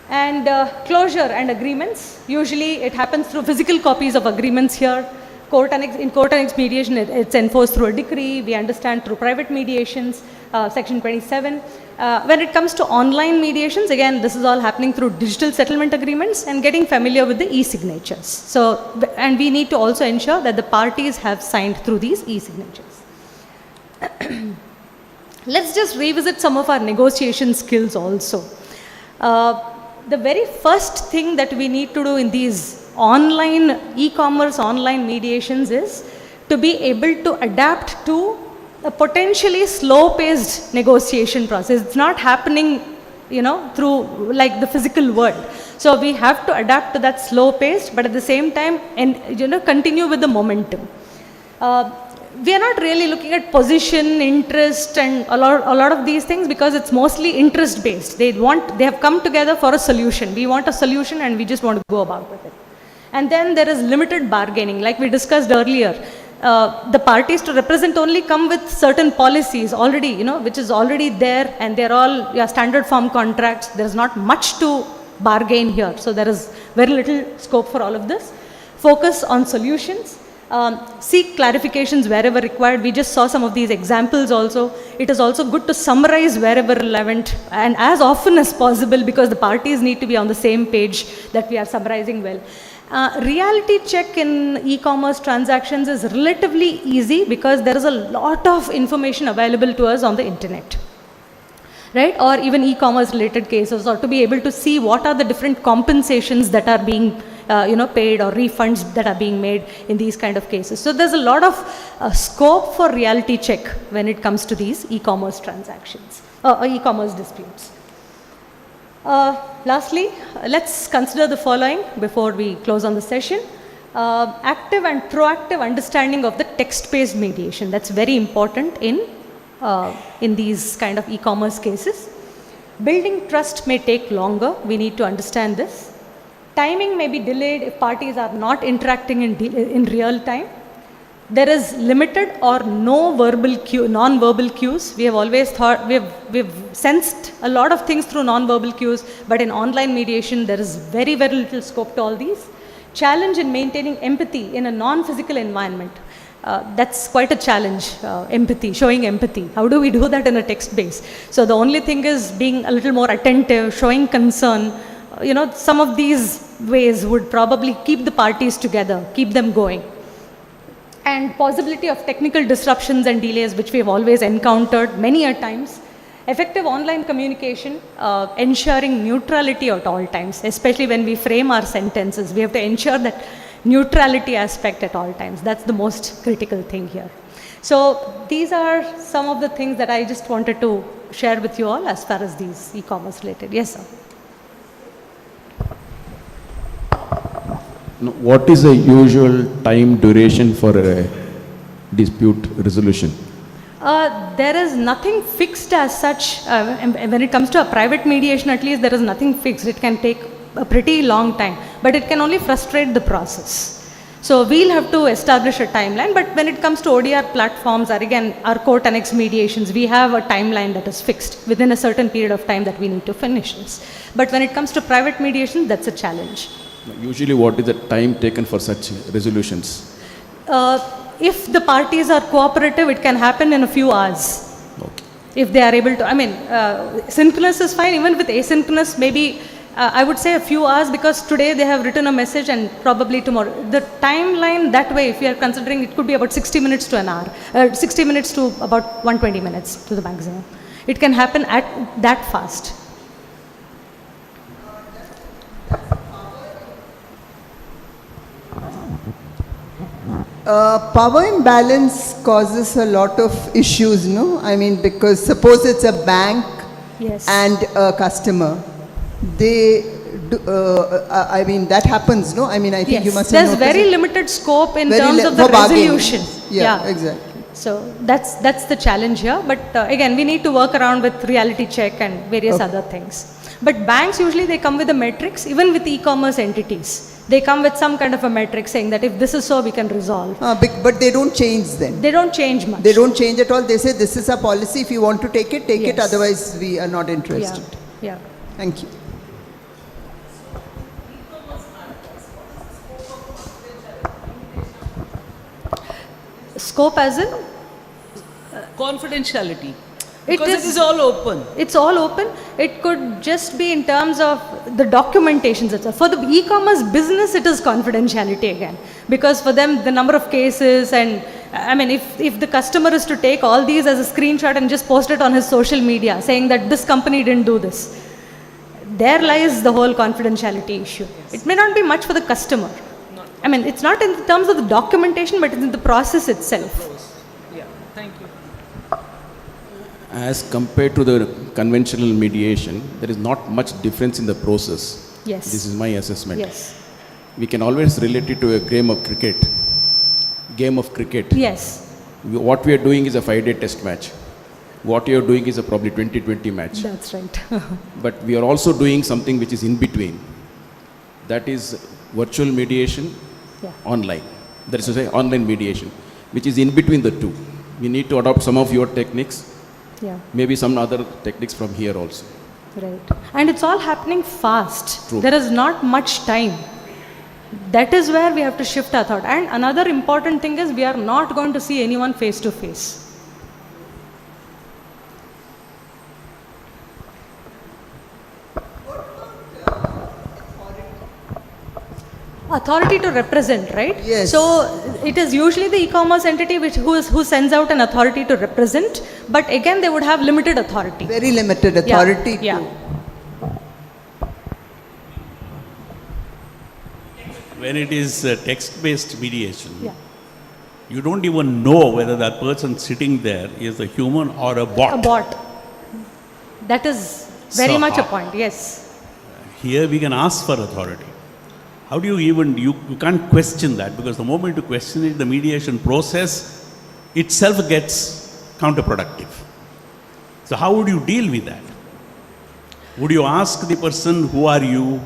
And closure and agreements, usually it happens through physical copies of agreements here. In court annex mediation, it's enforced through a decree. We understand through private mediations, section 27. When it comes to online mediations, again, this is all happening through digital settlement agreements and getting familiar with the e-signatures. So, and we need to also ensure that the parties have signed through these e-signatures. Let's just revisit some of our negotiation skills also. The very first thing that we need to do in these online e-commerce online mediations is to be able to adapt to a potentially slow-paced negotiation process. It's not happening, through like the physical world. So we have to adapt to that slow-paced, but at the same time, and continue with the momentum. We are not really looking at position, interest, and a lot of these things, because it's mostly interest based. They have come together for a solution. We want a solution and we just want to go about with it. And then there is limited bargaining, like we discussed earlier. The parties to represent only come with certain policies already, which is already there, and they're all standard form contracts. There's not much to bargain here. So there is very little scope for all of this. Focus on solutions. Seek clarifications wherever required. We just saw some of these examples also. It is also good to summarize wherever relevant and as often as possible, because the parties need to be on the same page that we are summarizing well. Reality check in e-commerce transactions is relatively easy because there is a lot of information available to us on the internet, right? Or even e-commerce related cases, or to be able to see what are the different compensations that are being paid, or refunds that are being made in these kind of cases. So there's a lot of scope for reality check when it comes to these e-commerce transactions, or e-commerce disputes. Lastly, let's consider the following before we close on the session. Active and proactive understanding of the text-based mediation. That's very important in these kind of e-commerce cases. Building trust may take longer. We need to understand this. Timing may be delayed if parties are not interacting in real time. There is limited or no non-verbal cues. We have always thought, we've sensed a lot of things through non-verbal cues, but in online mediation, there is very, very little scope to all these. Challenge in maintaining empathy in a non-physical environment. That's quite a challenge, empathy, showing empathy. How do we do that in a text base? So the only thing is being a little more attentive, showing concern. Some of these ways would probably keep the parties together, keep them going. And possibility of technical disruptions and delays, which we have always encountered many a times. Effective online communication, ensuring neutrality at all times, especially when we frame our sentences. We have to ensure that neutrality aspect at all times. That's the most critical thing here. So these are some of the things that I just wanted to share with you all as far as these e-commerce related. Yes, sir. What is the usual time duration for a dispute resolution? There is nothing fixed as such. When it comes to a private mediation, at least there is nothing fixed. It can take a pretty long time, but it can only frustrate the process. So we'll have to establish a timeline, but when it comes to ODR platforms, or again, our court annex mediations, we have a timeline that is fixed within a certain period of time that we need to finish this. But when it comes to private mediation, that's a challenge. Usually what is the time taken for such resolutions? If the parties are cooperative, it can happen in a few hours. Okay. If they are able to, synchronous is fine. Even with asynchronous, maybe I would say a few hours, because today they have written a message and probably tomorrow. The timeline that way, if you are considering, it could be about 60 minutes to an hour, 60 minutes to about 120 minutes to the maximum. It can happen at that fast. Power imbalance causes a lot of issues, no? I mean, because suppose it's a bank Yes. and a customer, they do, I mean, that happens, no? I mean, I think you Yes, must there's have noticed very it. limited scope in Very terms li- of the for bargaining. resolution. Yeah, exactly. So that's the challenge here. But again, we need to work around with reality check and various Okay. other things. But banks usually they come with a metrics, even with e-commerce entities. They come with some kind of a metric saying that if this is so, we can resolve. But they don't change then. They don't change much. They don't change at all. They say, this is our policy. If you want to take it, take it. Yes. Otherwise, we are not Yeah. interested. Yeah. Thank you. Scope as in Confidentiality. It Because it is- is all open. it's all open. It could just be in terms of the documentations itself. For the e-commerce business, it is confidentiality again. Because for them, the number of cases and, I mean, if the customer is to take all these as a screenshot and just post it on his social media saying that this company didn't do this, there lies the whole confidentiality issue. It may not be much for the customer. I mean, it's not in terms of the documentation, but it's in the process itself. Yeah, thank you. As compared to the conventional mediation, there is not much difference in the process. Yes. This is my assessment. Yes. We can always relate it to a game of cricket. Game of cricket. Yes. What we are doing is a 5-day test match. What you are doing is a probably 2020 match. That's right. But we are also doing something which is in between. That is virtual mediation, Yeah. online. That is to say, online mediation, which is in between the two. We need to adopt some of your techniques, Yeah. maybe some other techniques from here also. Right. And it's all happening fast. True. There is not much time. That is where we have to shift our thought. And another important thing is we are not going to see anyone face to face. Authority to represent, right? Yes. So it is usually the e-commerce entity who sends out an authority to represent, but again they would have limited authority. Very limited authority Yeah. to. When it is text-based mediation, Yeah. you don't even know whether that person sitting there is a human or a bot. A bot. That is very So much a how- point, yes. Here we can ask for authority. How do you even, you can't question that, because the moment you question it, the mediation process itself gets counterproductive. So how would you deal with that? Would you ask the person, who are you?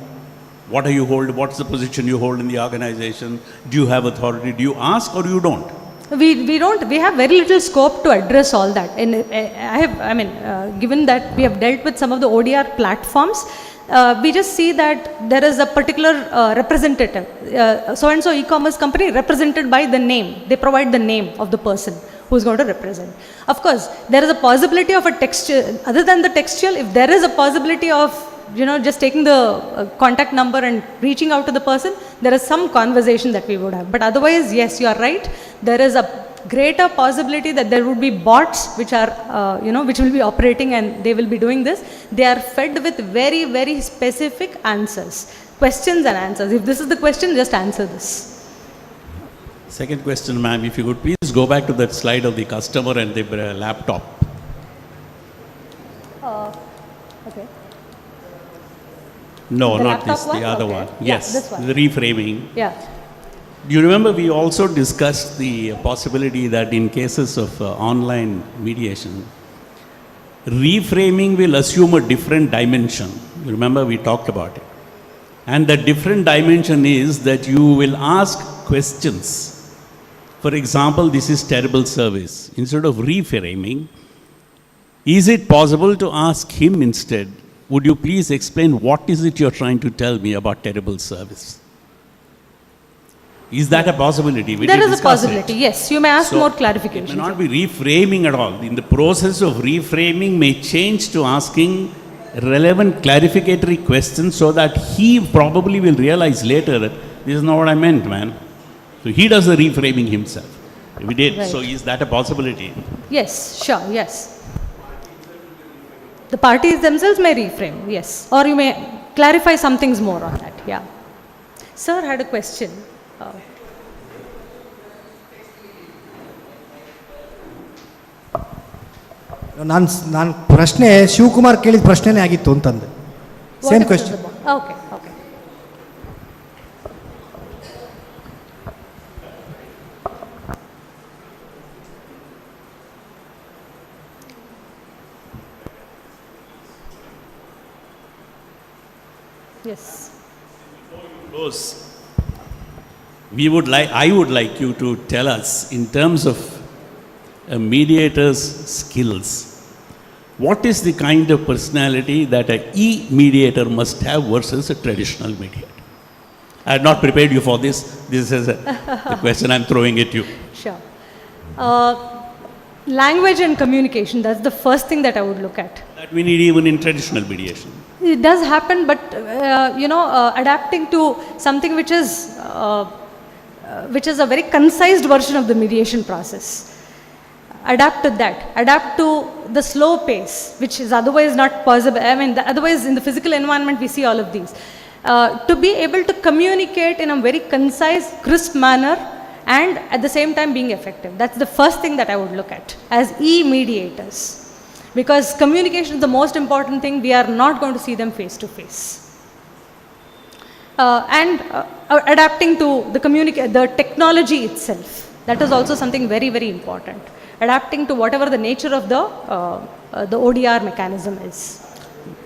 What are you holding? What's the position you hold in the organization? Do you have authority? Do you ask or you don't? We don't, we have very little scope to address all that. And given that we have dealt with some of the ODR platforms, we just see that there is a particular representative, so-and-so e-commerce company represented by the name. They provide the name of the person who is going to represent. Of course, there is a possibility of a textual, other than the textual, if there is a possibility of, just taking the contact number and reaching out to the person, there is some conversation that we would have. But otherwise, yes, you are right. There is a greater possibility that there would be bots which are, which will be operating and they will be doing this. They are fed with very, very specific answers, questions and answers. If this is the question, just answer this. Second question, ma'am, if you could please go back to that slide of the customer and the laptop. Okay. No, The not laptop this, one? the other Okay. one. Yeah, Yes, this one. the reframing. Yeah. Do you remember we also discussed the possibility that in cases of online mediation, reframing will assume a different dimension. You remember we talked about it. And the different dimension is that you will ask questions. For example, this is terrible service. Instead of reframing, is it possible to ask him instead, would you please explain what is it you're trying to tell me about terrible service? Is that a possibility? We There did is a discuss it. possibility, yes. You may ask So, more It may clarification. not be reframing at all. In the process of reframing may change to asking relevant clarificatory questions so that he probably will realize later that this is not what I meant, man. So he does the reframing himself. We did. Right. So is that a possibility? Yes, sure, yes. The parties themselves may reframe, yes. Or you may clarify some things more on that, yeah. Sir had a question. ನಾನು ಪ್ರಶ್ನೆ ಶಿವಕುಮಾರ್ ಕೇಳಿದ ಪ್ರಶ್ನೆನೇ ಆಗಿತ್ತು ಅಂತಂದೆ. Same question. Okay, okay. Yes. Close. I would like you to tell us, in terms of a mediator's skills, what is the kind of personality that an e-mediator must have versus a traditional mediator? I had not prepared you for this. This is the question I'm throwing at you. Sure. Language and communication, that's the first thing that I would look at. That we need even in traditional mediation. It does happen, but adapting to something which is a very concised version of the mediation process. Adapt to that. Adapt to the slow pace, which is otherwise not possible. I mean, otherwise in the physical environment we see all of these. To be able to communicate in a very concise, crisp manner, and at the same time being effective. That's the first thing that I would look at as e-mediators. Because communication is the most important thing. We are not going to see them face to face. Adapting to the technology itself. That is also something very, very important. Adapting to whatever the nature of the ODR mechanism is.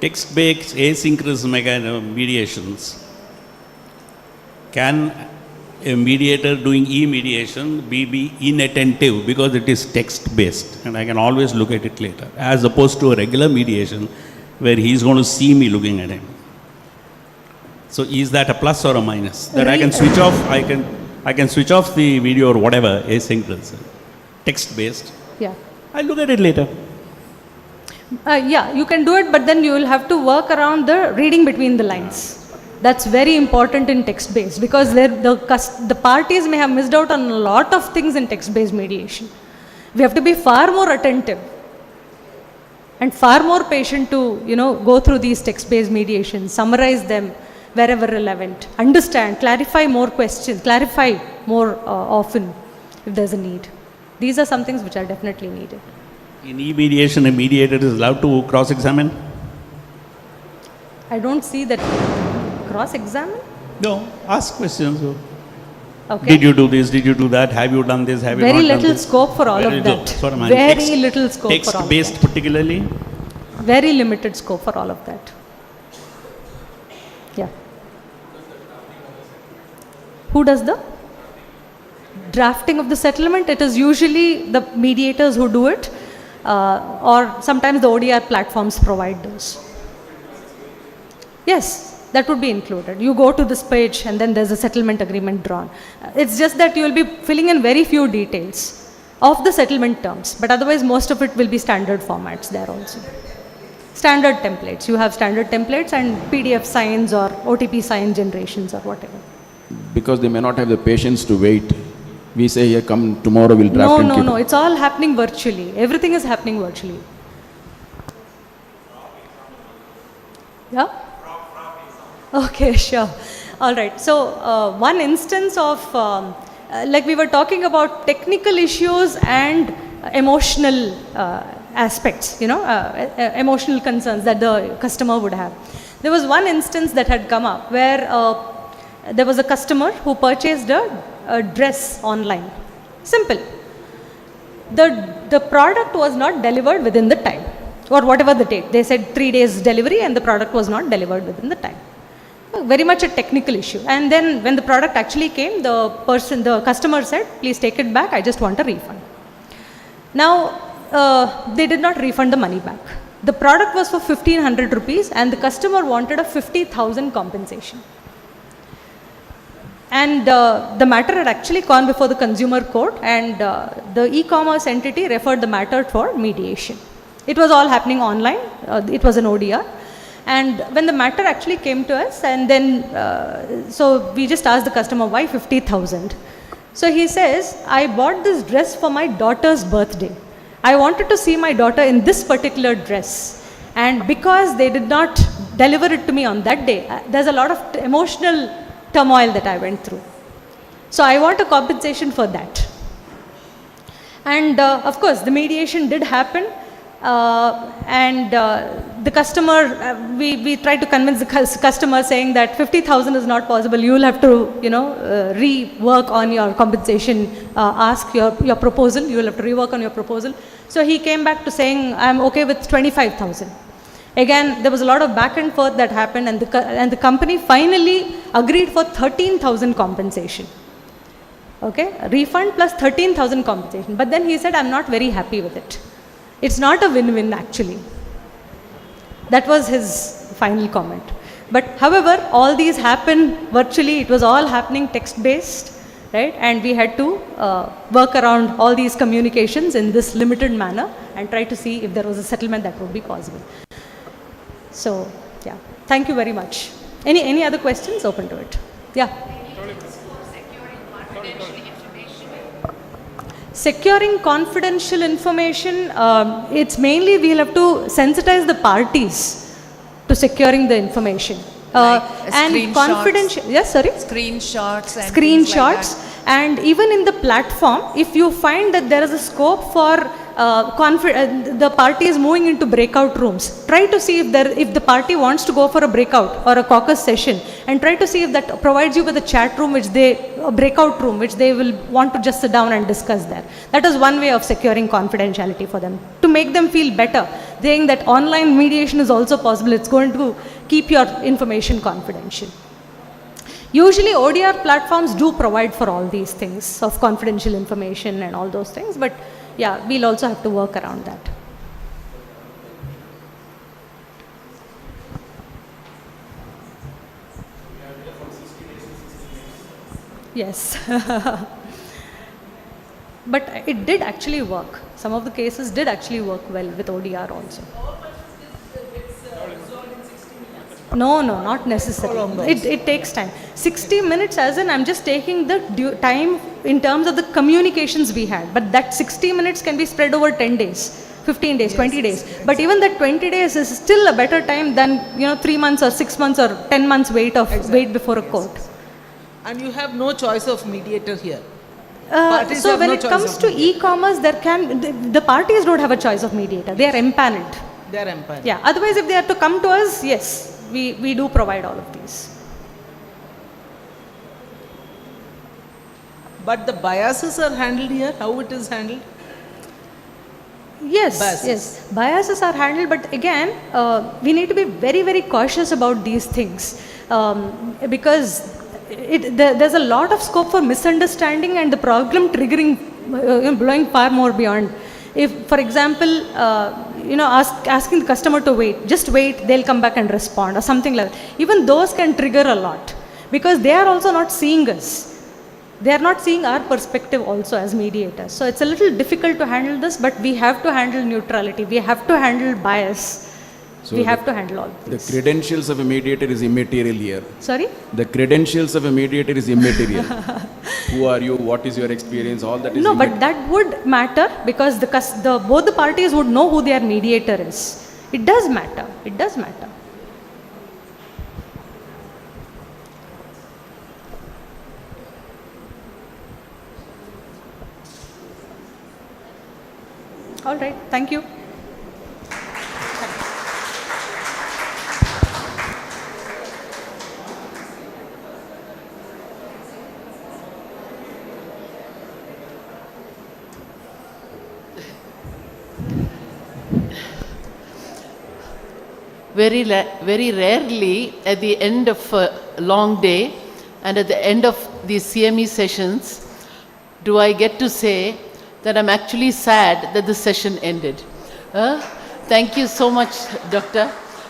Text-based asynchronous mediations. Can a mediator doing e-mediation be inattentive because it is text-based and I can always look at it later, as opposed to a regular mediation where he is going to see me looking at him? So is that a plus or a minus? That I can switch off, I can switch off the video or whatever, asynchronous, text-based. Yeah. I'll look at it later. Yeah, you can do it, but then you will have to work around the reading between the lines. That's very important in text-based, because the parties may have missed out on a lot of things in text-based mediation. We have to be far more attentive and far more patient to go through these text-based mediations, summarize them wherever relevant, understand, clarify more questions, clarify more often if there's a need. These are some things which are definitely needed. In e-mediation, a mediator is allowed to cross-examine? I don't see that. Cross-examine? No, ask questions. Okay. Did you do this? Did you do that? Have you done this? Have you Very not done little this? scope for all Very of little. that. Sorry, man. Very little scope for all of Text-based that. particularly? Very limited scope for all of that. Yeah. Who does the drafting of the settlement? It is usually the mediators who do it, or sometimes the ODR platforms provide those. Yes, that would be included. You go to this page and then there's a settlement agreement drawn. It's just that you will be filling in very few details of the settlement terms, but otherwise most of it will be standard formats there also. Standard templates. You have standard templates and PDF signs or OTP sign generations or whatever. Because they may not have the patience to wait. We say, here, come tomorrow, we'll draft and keep No. It's all happening virtually. Everything is happening virtually. Yeah? Okay, sure. All right. So, one instance of, like we were talking about technical issues and emotional aspects, emotional concerns that the customer would have. There was one instance that had come up where there was a customer who purchased a dress online. Simple. The product was not delivered within the time, or whatever the date. They said 3 days delivery and the product was not delivered within the time. Very much a technical issue. And then when the product actually came, the customer said, please take it back, I just want a refund. Now, they did not refund the money back. The product was for 1,500 rupees and the customer wanted a 50,000 compensation. And the matter had actually gone before the consumer court, and the e-commerce entity referred the matter for mediation. It was all happening online. It was an ODR. And when the matter actually came to us, and then, so we just asked the customer, why 50,000? So he says, I bought this dress for my daughter's birthday. I wanted to see my daughter in this particular dress. And because they did not deliver it to me on that day, there's a lot of emotional turmoil that I went through. So I want a compensation for that. And of course, the mediation did happen. The customer, we tried to convince the customer saying that 50,000 is not possible. You will have to, rework on your compensation, ask your proposal. You will have to rework on your proposal. So he came back to saying, I'm okay with 25,000. Again, there was a lot of back and forth that happened, and the company finally agreed for 13,000 compensation. Okay, a refund plus 13,000 compensation. But then he said, I'm not very happy with it. It's not a win-win actually. That was his final comment. But however, all these happened virtually. It was all happening text-based, right? And we had to work around all these communications in this limited manner and try to see if there was a settlement that would be possible. So, yeah, thank you very much. Any other questions? Open to it. Yeah. Securing confidential information, it's mainly we'll have to sensitize the parties to securing the information. And confidential, yes, sorry? Screenshots and Screenshots. And even in the platform, if you find that there is a scope for the party is moving into breakout rooms, try to see if the party wants to go for a breakout or a caucus session, and try to see if that provides you with a chat room, a breakout room, which they will want to just sit down and discuss there. That is one way of securing confidentiality for them, to make them feel better, saying that online mediation is also possible. It's going to keep your information confidential. Usually ODR platforms do provide for all these things of confidential information and all those things, but yeah, we'll also have to work around that. Yes. But it did actually work. Some of the cases did actually work well with ODR also. No, not necessarily. It takes time. 60 minutes as in I'm just taking the time in terms of the communications we had. But that 60 minutes can be spread over 10 days, 15 days, 20 days. But even that 20 days is still a better time than 3 months or 6 months or 10 months wait before a court. And you have no choice of mediator here. So when it comes to e-commerce, the parties don't have a choice of mediator. They are empaneled. They are empaneled. Yeah. Otherwise, if they are to come to us, yes, we do provide all of these. But the biases are handled here. How it is handled? Yes, Biases. yes. Biases are handled, but again, we need to be very, very cautious about these things because there's a lot of scope for misunderstanding and the problem triggering, blowing far more beyond. If, for example, asking the customer to wait, just wait, they'll come back and respond or something like that. Even those can trigger a lot because they are also not seeing us. They are not seeing our perspective also as mediators. So it's a little difficult to handle this, but we have to handle neutrality. We have to handle bias. So we have to handle all the this. credentials of a mediator is immaterial here. Sorry? The credentials of a mediator is immaterial. Who are you? What is your experience? All that is No, but that would matter because both the parties would know who their mediator is. It does matter. It does matter. All right. Thank you. Very rarely at the end of a long day and at the end of these CME sessions do I get to say that I'm actually sad that the session ended. Thank you so much, Doctor,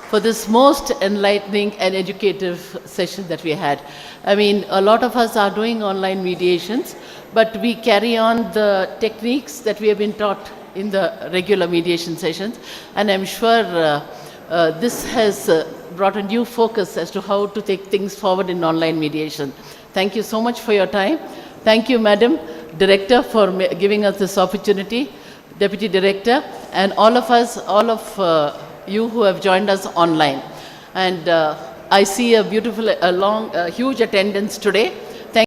for this most enlightening and educative session that we had. I mean, a lot of us are doing online mediations, but we carry on the techniques that we have been taught in the regular mediation sessions, and I'm sure this has brought a new focus as to how to take things forward in online mediation. Thank you so much for your time. Thank you, Madam Director, for giving us this opportunity, Deputy Director, and all of us, all of you who have joined us online. And I see a beautiful, huge attendance today.